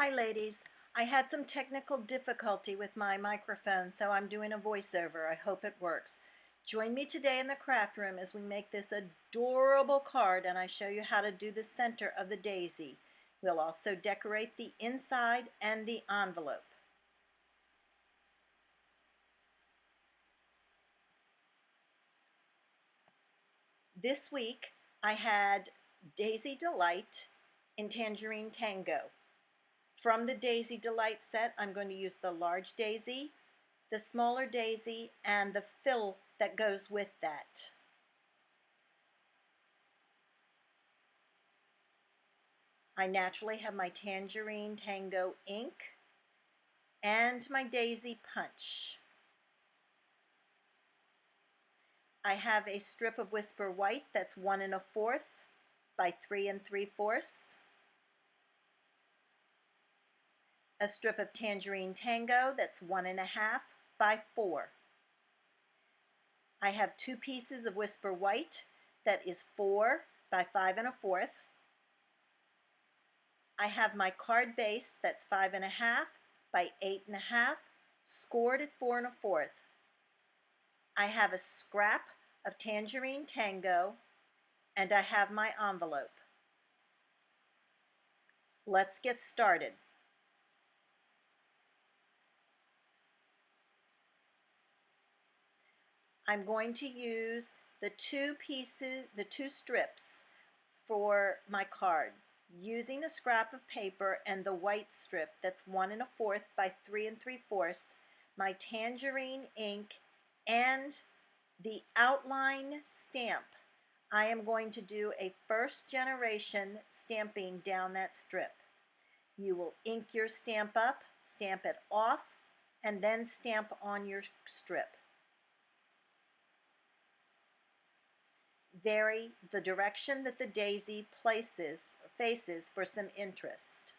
Hi ladies, I had some technical difficulty with my microphone, so I'm doing a voiceover. I hope it works. Join me today in the craft room as we make this adorable card and I show you how to do the center of the daisy. We'll also decorate the inside and the envelope. This week I had Daisy Delight in Tangerine Tango. From the Daisy Delight set, I'm going to use the large daisy, the smaller daisy, and the fill that goes with that. I naturally have my Tangerine Tango ink and my daisy punch. I have a strip of Whisper White that's 1 1/4 by 3 3/4. A strip of Tangerine Tango that's 1 1/2 by 4. I have 2 pieces of Whisper White that is 4 by 5 1/4. I have my card base that's 5 1/2 by 8 1/2, scored at 4 1/4. I have a scrap of Tangerine Tango, and I have my envelope. Let's get started. I'm going to use the 2 strips for my card, using a scrap of paper and the white strip that's 1 1/4 by 3 3/4, my tangerine ink, and the outline stamp. I am going to do a first generation stamping down that strip. You will ink your stamp up, stamp it off, and then stamp on your strip. Vary the direction that the daisy faces for some interest.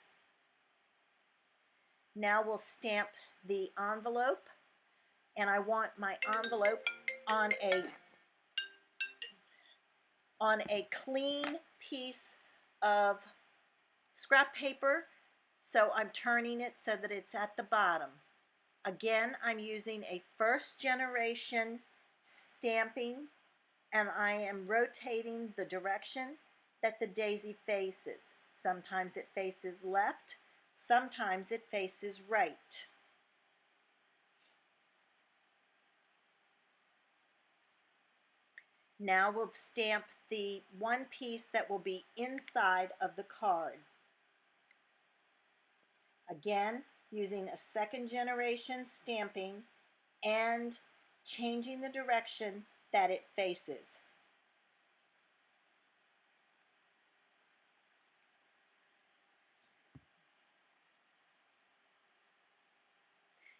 Now we'll stamp the envelope, and I want my envelope on a clean piece of scrap paper, so I'm turning it so that it's at the bottom. Again, I'm using a first generation stamping, and I am rotating the direction that the daisy faces. Sometimes it faces left, sometimes it faces right. Now we'll stamp the one piece that will be inside of the card. Again, using a second generation stamping and changing the direction that it faces.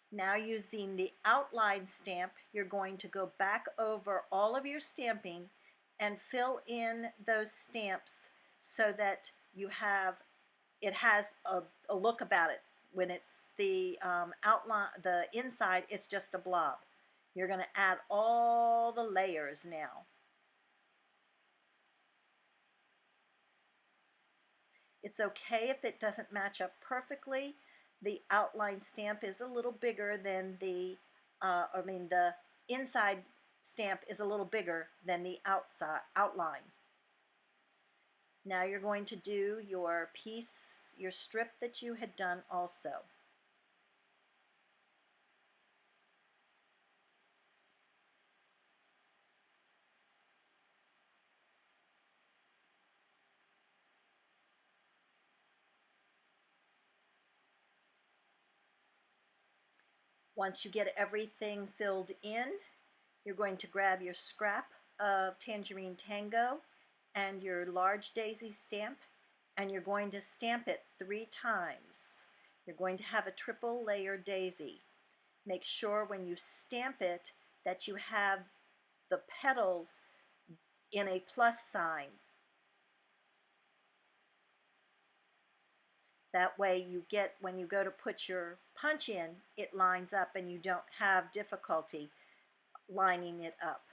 Now using the outline stamp, you're going to go back over all of your stamping and fill in those stamps so that it has a look about it. When it's the outline, the inside, it's just a blob. You're going to add all the layers now. It's okay if it doesn't match up perfectly. The outline stamp is a little bigger than the inside stamp is a little bigger than the outside outline. Now you're going to do your piece, your strip that you had done also. Once you get everything filled in, you're going to grab your scrap of Tangerine Tango and your large daisy stamp, and you're going to stamp it 3 times. You're going to have a triple layer daisy. Make sure when you stamp it that you have the petals in a plus sign. That way you get, when you go to put your punch in, it lines up and you don't have difficulty lining it up.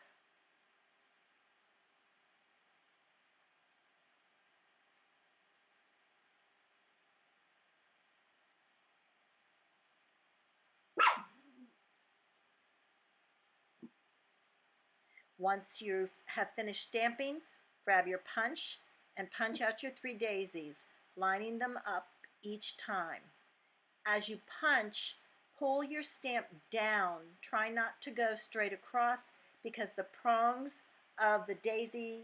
Once you have finished stamping, grab your punch and punch out your 3 daisies, lining them up each time. As you punch, pull your stamp down. Try not to go straight across because the prongs of the daisy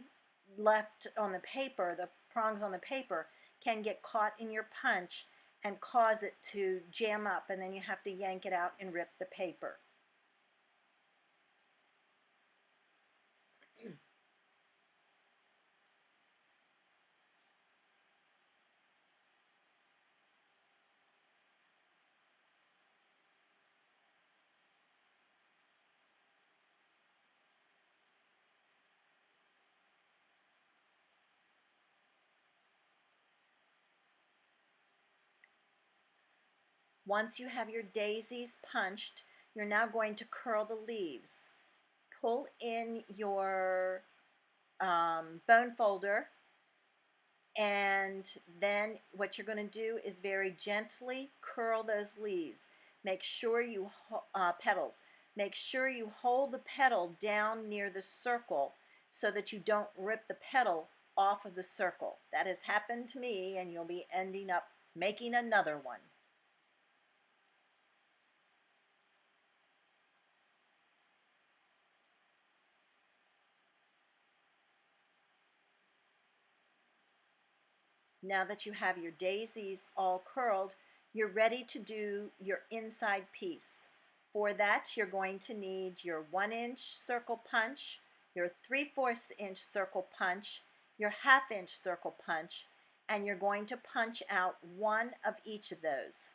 left on the paper, the prongs on the paper, can get caught in your punch and cause it to jam up, and then you have to yank it out and rip the paper. Once you have your daisies punched, you're now going to curl the leaves. Pull in your bone folder, and then what you're going to do is very gently curl those leaves. Make sure you petals. Make sure you hold the petal down near the circle so that you don't rip the petal off of the circle. That has happened to me, and you'll be ending up making another one. Now that you have your daisies all curled, you're ready to do your inside piece. For that, you're going to need your 1-inch circle punch, your 3/4 inch circle punch, your 1/2 inch circle punch, and you're going to punch out one of each of those.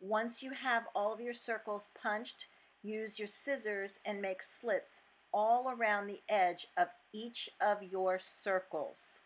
Once you have all of your circles punched, use your scissors and make slits all around the edge of each of your circles.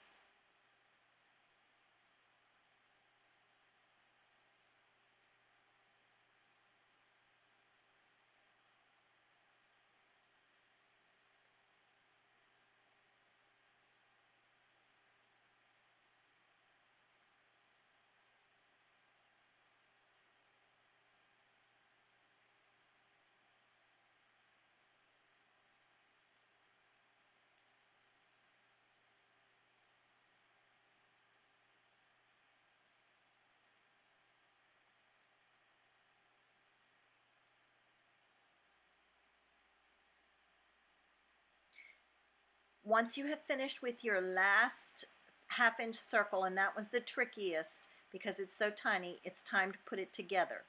Once you have finished with your last 1/2 inch circle, and that was the trickiest because it's so tiny, it's time to put it together.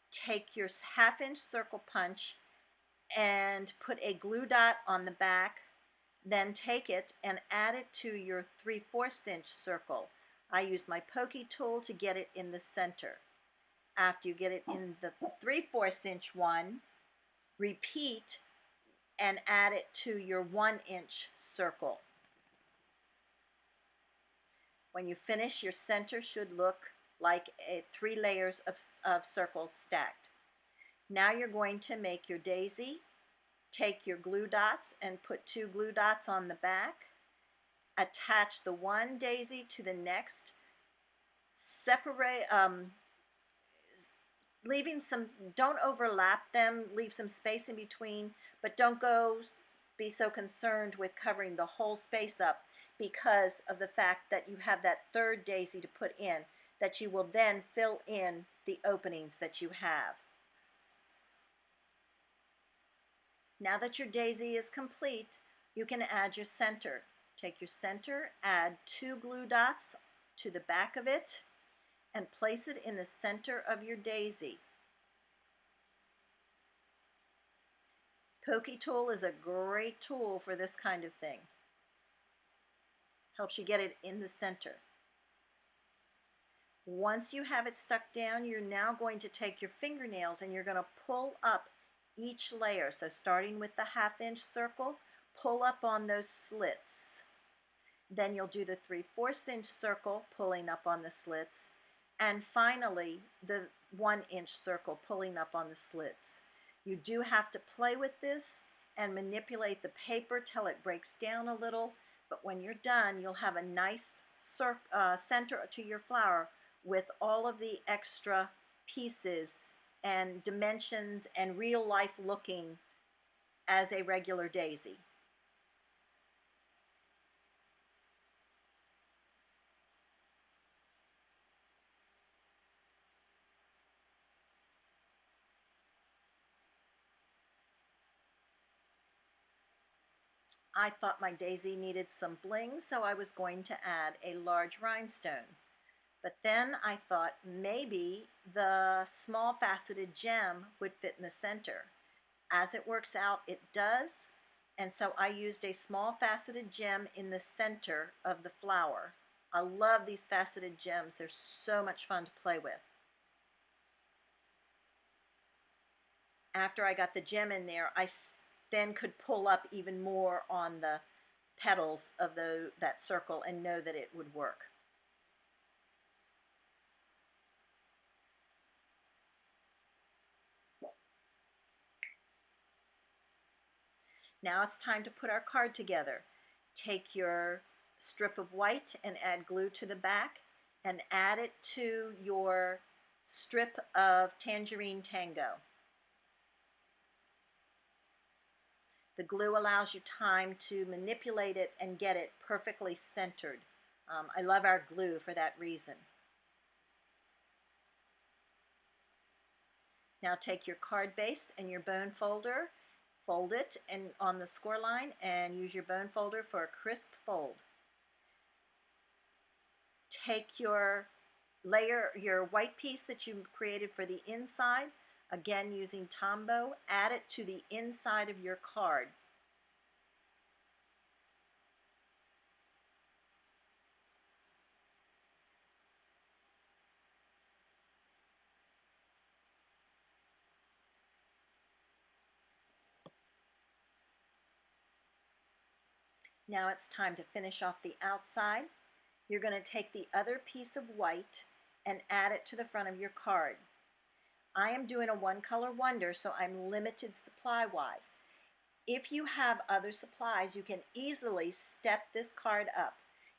Take your 1/2 inch circle punch and put a glue dot on the back, then take it and add it to your 3/4 inch circle. I use my pokey tool to get it in the center. After you get it in the 3/4 inch one, repeat and add it to your 1-inch circle. When you finish, your center should look like 3 layers of circles stacked. Now you're going to make your daisy. Take your glue dots and put 2 glue dots on the back. Attach the one daisy to the next. Separate, don't overlap them, leave some space in between, but don't be so concerned with covering the whole space up because of the fact that you have that 3rd daisy to put in, that you will then fill in the openings that you have. Now that your daisy is complete, you can add your center. Take your center, add 2 glue dots to the back of it, and place it in the center of your daisy. Pokey tool is a great tool for this kind of thing. Helps you get it in the center. Once you have it stuck down, you're now going to take your fingernails and you're going to pull up each layer. So starting with the 1/2 inch circle, pull up on those slits. Then you'll do the 3/4 inch circle, pulling up on the slits. And finally, the 1 inch circle, pulling up on the slits. You do have to play with this and manipulate the paper till it breaks down a little. But when you're done, you'll have a nice center to your flower with all of the extra pieces and dimensions and real life looking as a regular daisy. I thought my daisy needed some bling, so I was going to add a large rhinestone. But then I thought maybe the small faceted gem would fit in the center. As it works out, it does, and so I used a small faceted gem in the center of the flower. I love these faceted gems. They're so much fun to play with. After I got the gem in there, I then could pull up even more on the petals of that circle and know that it would work. Now it's time to put our card together. Take your strip of white and add glue to the back and add it to your strip of Tangerine Tango. The glue allows you time to manipulate it and get it perfectly centered. I love our glue for that reason. Now take your card base and your bone folder, fold it on the score line and use your bone folder for a crisp fold. Take your white piece that you created for the inside, again using Tombow, add it to the inside of your card. Now it's time to finish off the outside. You're going to take the other piece of white and add it to the front of your card. I am doing a one color wonder, so I'm limited supply wise. If you have other supplies, you can easily step this card up.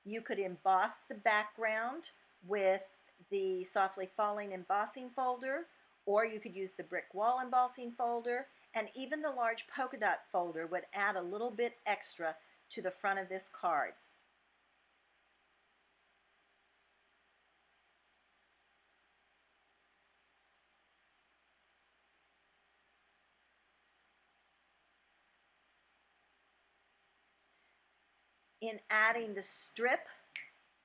You could emboss the background with the Softly Falling embossing folder, or you could use the brick wall embossing folder, and even the large polka dot folder would add a little bit extra to the front of this card. In adding the strip,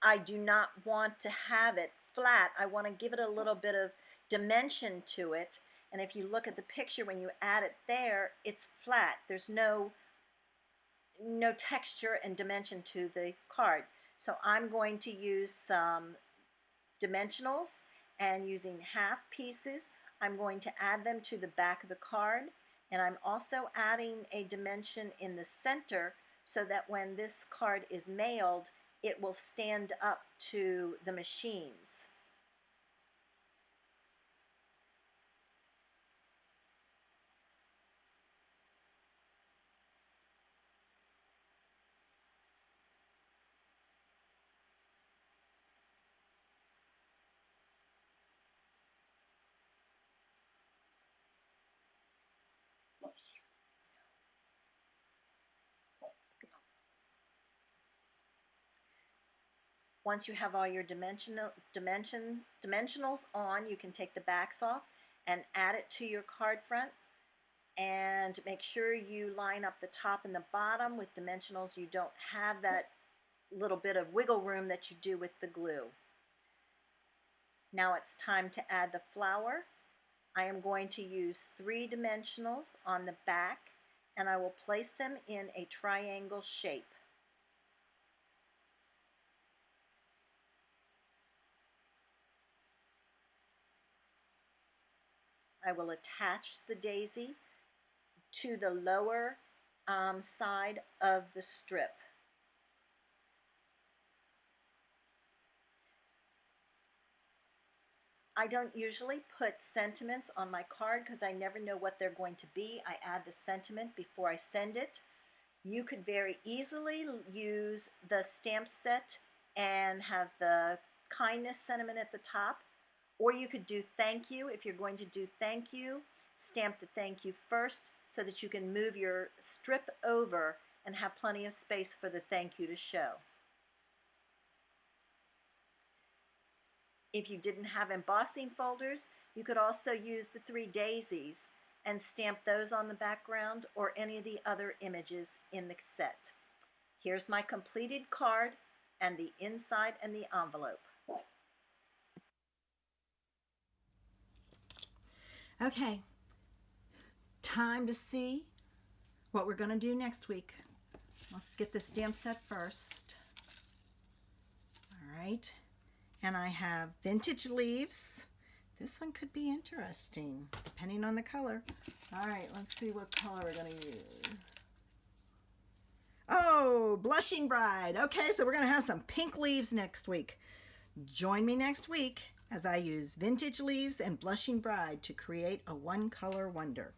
I do not want to have it flat. I want to give it a little bit of dimension to it. And if you look at the picture, when you add it there, it's flat. There's no texture and dimension to the card. So I'm going to use some dimensionals, and using half pieces, I'm going to add them to the back of the card. And I'm also adding a dimension in the center so that when this card is mailed, it will stand up to the machines. Once you have all your dimensionals on, you can take the backs off and add it to your card front. And make sure you line up the top and the bottom with dimensionals. You don't have that little bit of wiggle room that you do with the glue. Now it's time to add the flower. I am going to use 3 dimensionals on the back, and I will place them in a triangle shape. I will attach the daisy to the lower side of the strip. I don't usually put sentiments on my card because I never know what they're going to be. I add the sentiment before I send it. You could very easily use the stamp set and have the kindness sentiment at the top, or you could do thank you. If you're going to do thank you, stamp the thank you first so that you can move your strip over and have plenty of space for the thank you to show. If you didn't have embossing folders, you could also use the 3 daisies and stamp those on the background or any of the other images in the set. Here's my completed card and the inside and the envelope. Okay, time to see what we're going to do next week. Let's get the stamp set first. All right, and I have vintage leaves. This one could be interesting, depending on the color. All right, let's see what color we're going to use. Oh, Blushing Bride. Okay, so we're going to have some pink leaves next week. Join me next week as I use vintage leaves and Blushing Bride to create a one-color wonder.